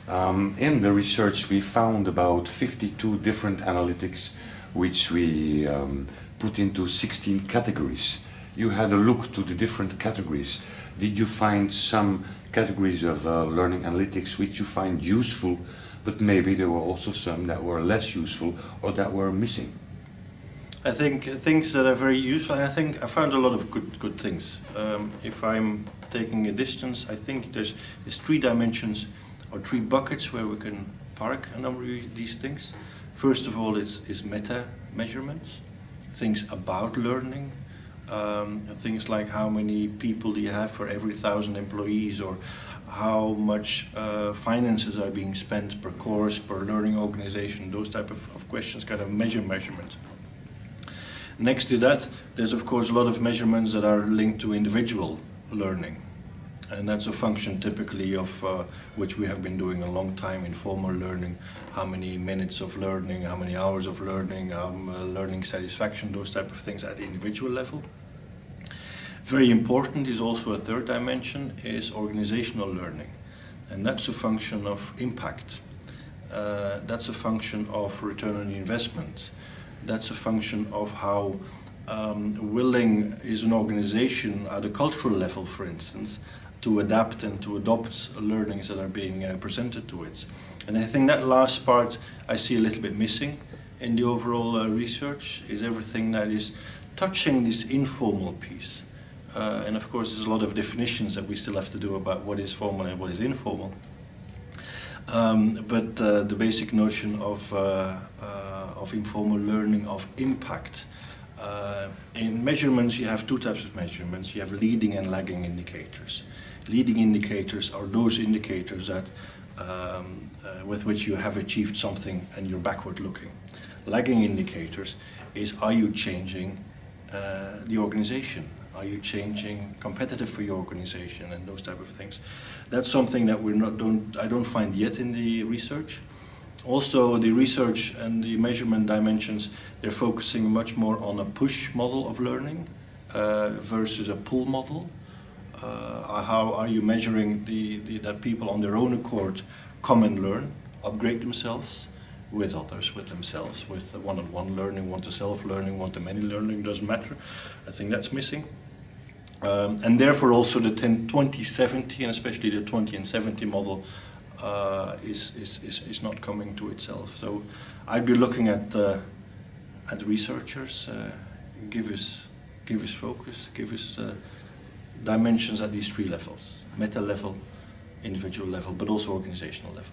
In the research, we found about 52 different analytics, which we put into 16 categories. You had a look to the different categories. Did you find some categories of learning analytics which you find useful, but maybe there were also some that were less useful or that were missing? I think things that are very useful, and I think I found a lot of good things. If I'm taking a distance, I think there's 3 dimensions or 3 buckets where we can park a number of these things. First of all, is meta measurements, things about learning, things like how many people do you have for every 1,000 employees, or how much finances are being spent per course, per learning organization, those type of questions, kind of measurements. Next to that, there's of course a lot of measurements that are linked to individual learning. And that's a function typically of which we have been doing a long time, informal learning, how many minutes of learning, how many hours of learning, learning satisfaction, those type of things at the individual level. Very important is also a 3rd dimension, is organizational learning. And that's a function of impact. That's a function of return on investment. That's a function of how willing is an organization at a cultural level, for instance, to adapt and to adopt learnings that are being presented to it. And I think that last part I see a little bit missing in the overall research, is everything that is touching this informal piece. And of course there's a lot of definitions that we still have to do about what is formal and what is informal. But the basic notion of informal learning, of impact. In measurements you have 2 types of measurements. You have leading and lagging indicators. Leading indicators are those indicators that with which you have achieved something and you're backward looking. Lagging indicators is, are you changing the organization? Are you changing competitive for your organization and those type of things? That's something that I don't find yet in the research. Also, the research and the measurement dimensions, they're focusing much more on a push model of learning versus a pull model. How are you measuring that people on their own accord come and learn, upgrade themselves with others, with themselves, with one-on-one learning, one-to-self learning, one-to-many learning, doesn't matter. I think that's missing. And therefore also the 2070 and especially the 20 and 70 model is not coming to itself. So I'd be looking at researchers, give us focus, give us dimensions at these 3 levels: meta level, individual level, but also organizational level.